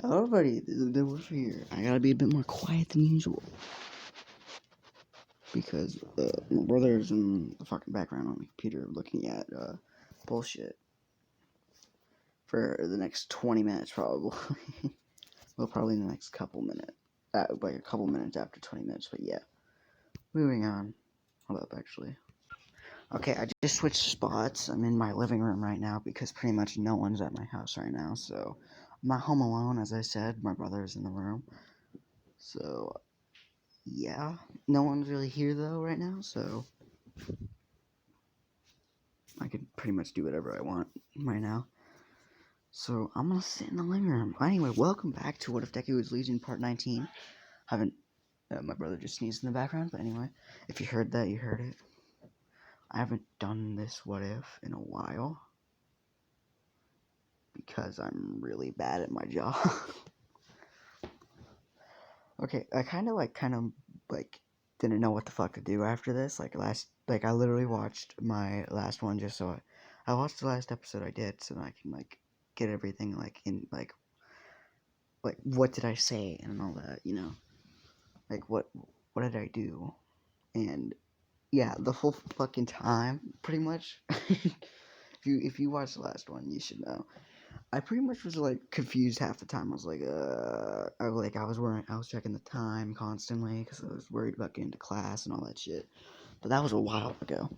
Hello, everybody. We're here. I gotta be a bit more quiet than usual because my brother's in the fucking background on my computer looking at bullshit for the next 20 minutes, probably. Well, probably in the next couple minutes. Like a couple minutes after 20 minutes, but yeah. Moving on. Hold up, actually. Okay, I just switched spots. I'm in my living room right now because pretty much no one's at my house right now, so I'm not home alone, as I said. My brother's in the room. So, yeah. No one's really here, though, right now, so I can pretty much do whatever I want right now. So, I'm gonna sit in the living room. Anyway, welcome back to What If Deku Was Legion Part 19. My brother just sneezed in the background, but anyway, if you heard that, you heard it. I haven't done this What If in a while because I'm really bad at my job. Okay, I kind of didn't know what the fuck to do after this. I literally watched my last one just so I watched the last episode I did so that I can get everything in what did I say and all that, what did I do? And yeah, the whole fucking time, pretty much. If you watched the last one, you should know. I pretty much was confused half the time. I was I was checking the time constantly because I was worried about getting to class and all that shit. But that was a while ago.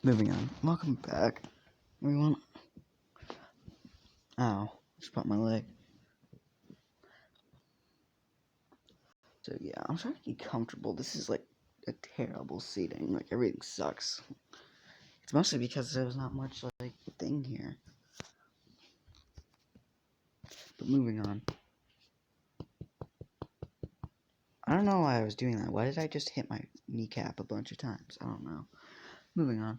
Moving on. Welcome back, everyone. Ow, just popped my leg. So yeah, I'm trying to get comfortable. This is a terrible seating. Everything sucks. It's mostly because there's not much thing here. But moving on. I don't know why I was doing that. Why did I just hit my kneecap a bunch of times? I don't know. Moving on.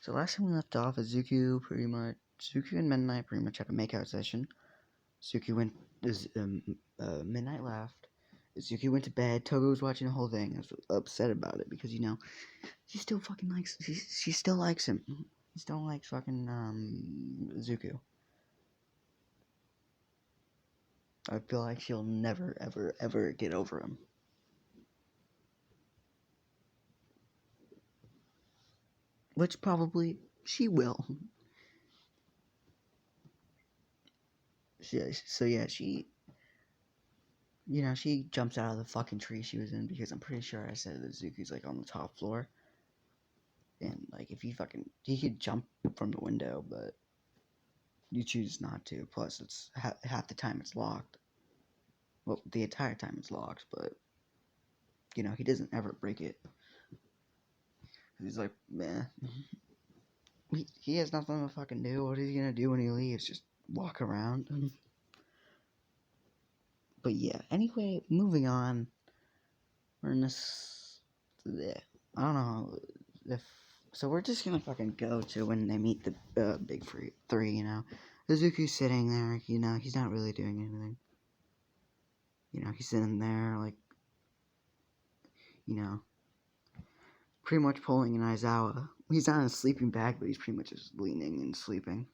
So last time we left off is Zuku and Midnight pretty much had a makeout session. Midnight left. Zuki went to bed. Togo was watching the whole thing. I was upset about it because she still fucking likes. She still likes him. He still likes fucking Zuku. I feel like she'll never ever ever get over him. Which probably she will. She jumps out of the fucking tree she was in because I'm pretty sure I said that Zuki's on the top floor. And if he could jump from the window, but you choose not to. Plus, it's half the time it's locked. Well, the entire time it's locked, but he doesn't ever break it. He's like, meh. He has nothing to fucking do. What is he gonna do when he leaves? Just walk around. But yeah. Anyway, moving on. We're in this. I don't know if. So we're just gonna fucking go to when they meet the big three. Izuku's sitting there. He's not really doing anything. He's sitting there pretty much pulling an Aizawa. He's not in a sleeping bag, but he's pretty much just leaning and sleeping.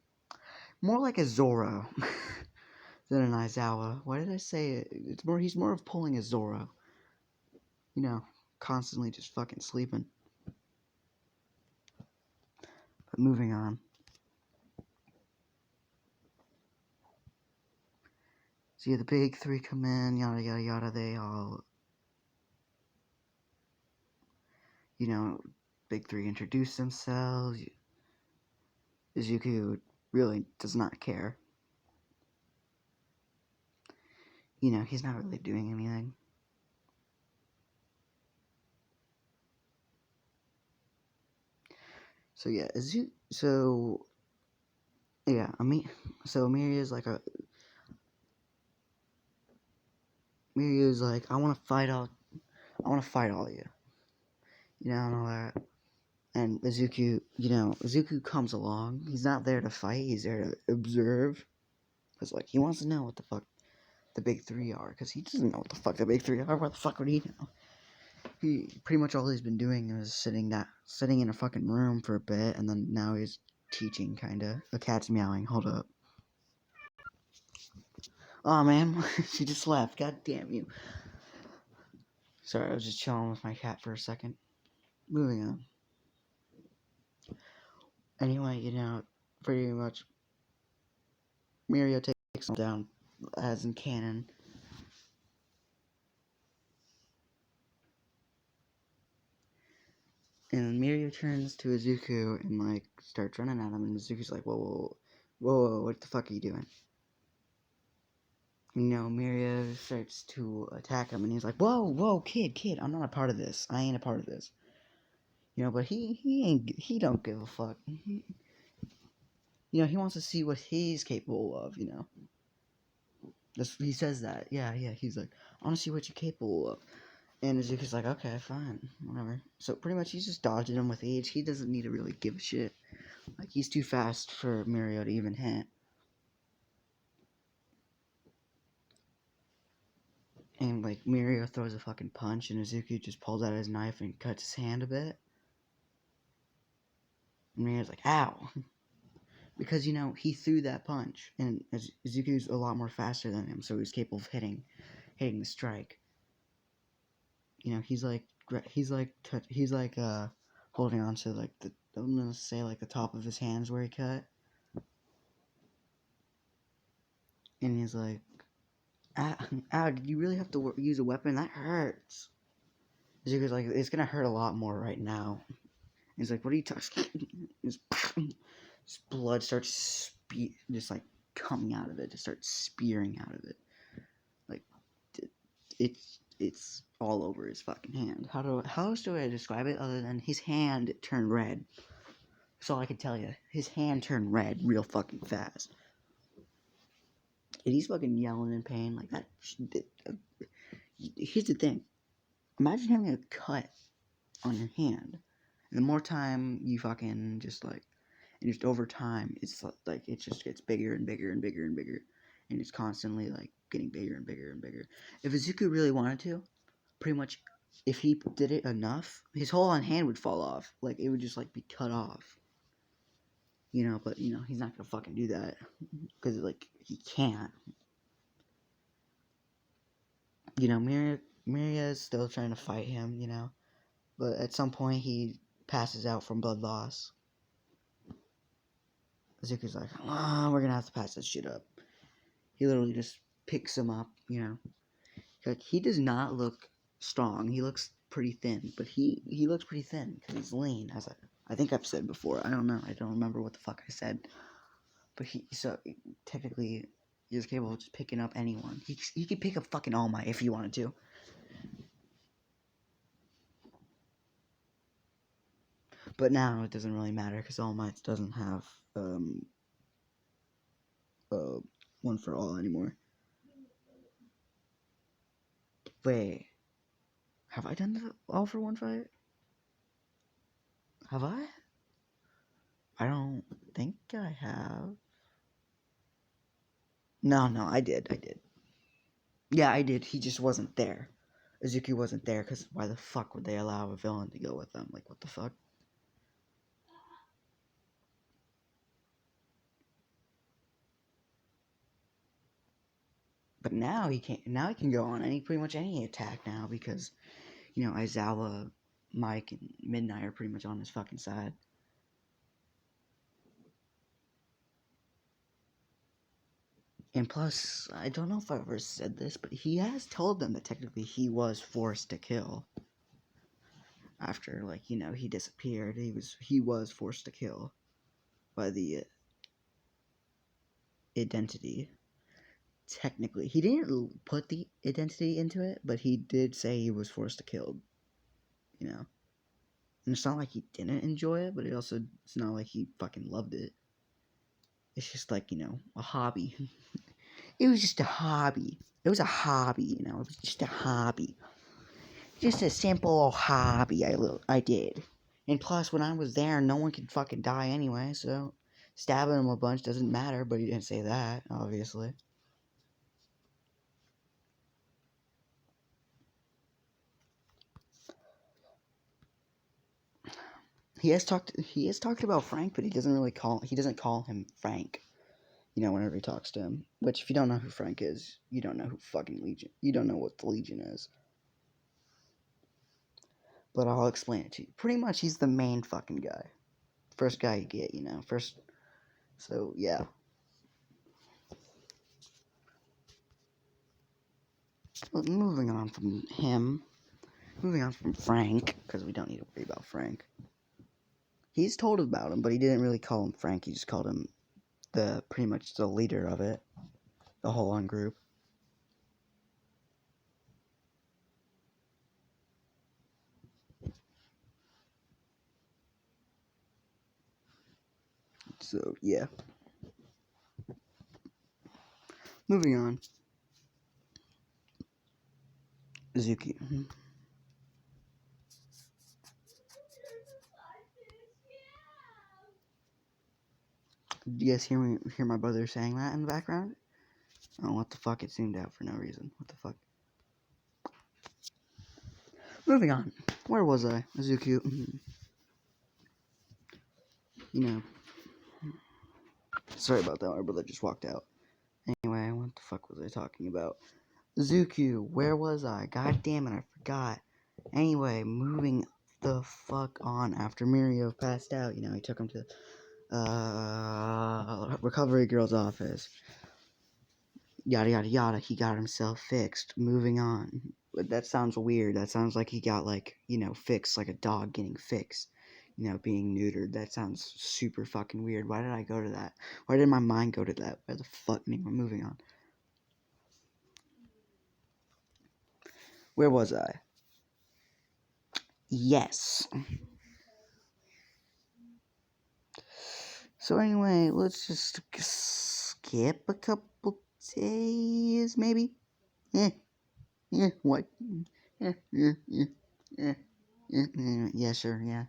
More like a Zoro than an Aizawa. Why did I say it? He's more of pulling a Zoro. Constantly just fucking sleeping. But moving on. So yeah, the big three come in, yada yada yada, they all big three introduce themselves. Izuku really does not care. He's not really doing anything. So yeah, Amiria's Miria's I want to fight all of you, and all that. And Izuku comes along. He's not there to fight. He's there to observe. Because he wants to know what the fuck the big three are. Because he doesn't know what the fuck the big three are. Where the fuck would he know? He pretty much all he's been doing is sitting in a fucking room for a bit, and then now he's teaching, kinda. The cat's meowing. Hold up. Oh man, she just left. God damn you. Sorry, I was just chilling with my cat for a second. Moving on. Anyway, pretty much Mirio takes him down as in canon. And Mirio turns to Izuku and like starts running at him, and Izuku's like, whoa, what the fuck are you doing? Mirio starts to attack him, and he's like, whoa, kid, I'm not a part of this. I ain't a part of this. But he don't give a fuck. He wants to see what he's capable of. He says that. Yeah. He's like, I want to see what you're capable of. And Izuku's like, okay, fine, whatever. So pretty much he's just dodging him with age. He doesn't need to really give a shit. Like, he's too fast for Mirio to even hit. And, like, Mirio throws a fucking punch, and Izuku just pulls out his knife and cuts his hand a bit. And Mirio's like, ow. Because, he threw that punch, and Izuku's a lot more faster than him, so he's capable of hitting the strike. He's holding on to, like, I'm gonna say, like, the top of his hands where he cut. And he's like, ow, did you really have to use a weapon? That hurts. Zuko's like, it's gonna hurt a lot more right now. He's like, what are you talking? His blood starts just like coming out of it, just starts spearing out of it. Like, it's all over his fucking hand. How else do I describe it other than his hand turned red? That's all I can tell you. His hand turned red real fucking fast. And he's fucking yelling in pain like that. Here's the thing. Imagine having a cut on your hand. And the more time you fucking just like, and just over time, it's like it just gets bigger and bigger and bigger and bigger. And it's constantly like getting bigger and bigger and bigger. If Izuku really wanted to, pretty much, if he did it enough, his whole hand would fall off. Like, it would just like be cut off. But he's not gonna fucking do that. Because, like, he can't. Miria is still trying to fight him, but at some point he passes out from blood loss. Zuko's like, we're gonna have to pass this shit up. He literally just picks him up, Like, he does not look strong. He looks pretty thin, but he looks pretty thin because he's lean. As I think I've said before. I don't know. I don't remember what the fuck I said. But technically, he was capable of just picking up anyone. He could pick up fucking All Might if he wanted to. But now it doesn't really matter because All Might doesn't have one for all anymore. Wait, have I done the all for one fight? Have I? I don't think I have. No, I did. Yeah, I did. He just wasn't there. Izuku wasn't there because why the fuck would they allow a villain to go with them? Like, what the fuck? But now he can't. Now he can go on pretty much any attack now because Aizawa, Mike, and Midnight are pretty much on his fucking side. And plus, I don't know if I ever said this, but he has told them that technically he was forced to kill. After, like, he disappeared, he was forced to kill by the identity. Technically, he didn't put the identity into it, but he did say he was forced to kill. And it's not like he didn't enjoy it, but it's not like he fucking loved it. It's just like, a hobby. It was just a hobby. It was a hobby, It was just a hobby. Just a simple hobby I did. And plus, when I was there, no one could fucking die anyway, so stabbing him a bunch doesn't matter, but he didn't say that, obviously. He has talked about Frank, but he doesn't call him Frank. You know, whenever he talks to him. Which, if you don't know who Frank is, you don't know who fucking Legion. You don't know what the Legion is. But I'll explain it to you. Pretty much, he's the main fucking guy. First guy you get, you know. First. So, yeah. Well, moving on from him. Moving on from Frank, because we don't need to worry about Frank. He's told about him, but he didn't really call him Frank. He just called him pretty much the leader of it. The whole on group. So, yeah. Moving on. Zuki. Do you guys hear my brother saying that in the background? Oh, what the fuck? It zoomed out for no reason. What the fuck? Moving on. Where was I? Zuki. You know. Sorry about that. My brother just walked out. Anyway, what the fuck was I talking about? Zuki. Where was I? God damn it, I forgot. Anyway, moving the fuck on. After Mirio passed out, you know, he took him to recovery girl's office. Yada yada yada. He got himself fixed. Moving on. That sounds weird. That sounds like he got, like, you know, fixed, like a dog getting fixed. You know, being neutered. That sounds super fucking weird. Why did I go to that? Why did my mind go to that? Why the fuck? Anyway, moving on. Where was I? Yes. So anyway, let's just skip a couple days, maybe. What? Yeah, sure, yeah.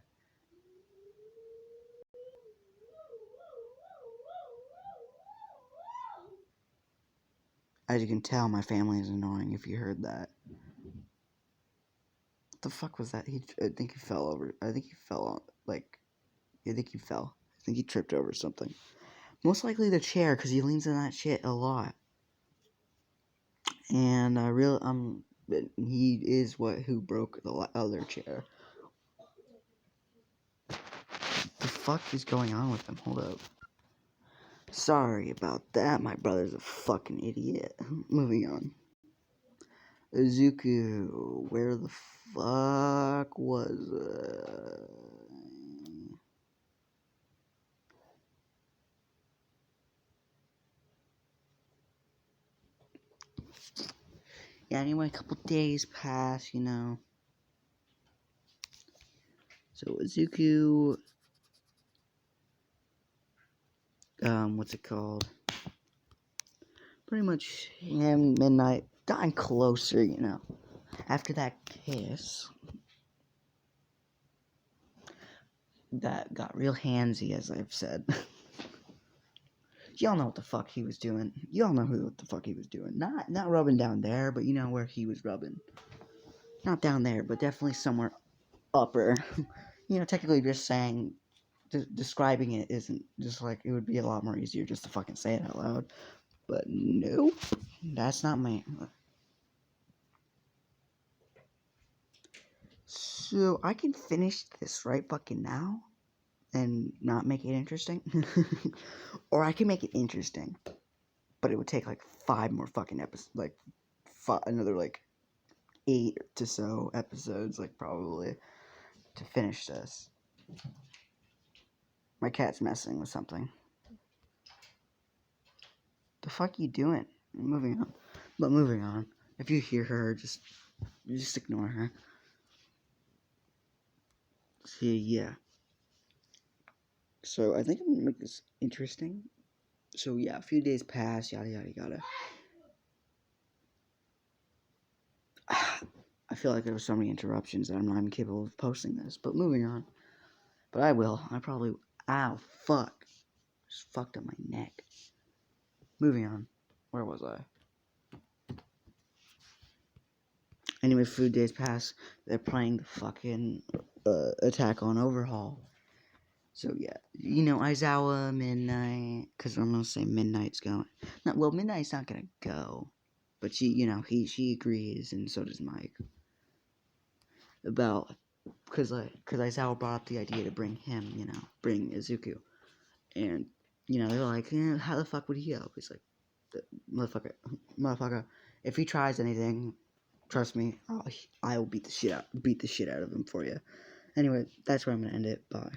As you can tell, my family is annoying. If you heard that. What the fuck was that? I think he fell over. I think he fell on. Like, I think he fell. I think he tripped over something. Most likely the chair, because he leans in that shit a lot. And he is who broke the other chair. The fuck is going on with him? Hold up. Sorry about that. My brother's a fucking idiot. Moving on. Izuku, where the fuck was Yeah, anyway, a couple days pass, you know. So Izuku, what's it called? Pretty much him, Midnight, gotten closer, you know. After that kiss, that got real handsy, as I've said. Y'all know what the fuck he was doing. Y'all know what the fuck he was doing. Not rubbing down there, but you know where he was rubbing. Not down there, but definitely somewhere upper. You know, technically just saying, describing it isn't just like, it would be a lot more easier just to fucking say it out loud. But nope, that's not me. So I can finish this right fucking now and not make it interesting. Or I can make it interesting, but it would take like 5 more fucking episodes, like another like 8 to so episodes, like probably, to finish this. My cat's messing with something. The fuck you doing? Moving on. But moving on. If you hear her, just ignore her. So yeah. So I think I'm gonna make this interesting. So yeah, a few days pass, yada yada yada. I feel like there were so many interruptions that I'm not even capable of posting this. But moving on. But I will. I probably. Ow, fuck. Just fucked up my neck. Moving on. Where was I? Anyway, few days pass. They're playing the fucking Attack on Overhaul. So yeah, you know, Aizawa, Midnight, because I'm gonna say Midnight's going. Not, well, Midnight's not gonna go, but she agrees, and so does Mike. About because Aizawa brought up the idea to bring him, bring Izuku, and they're like, how the fuck would he help? He's like, motherfucker, if he tries anything, trust me, I will beat the shit out of him for you. Anyway, that's where I'm gonna end it. Bye.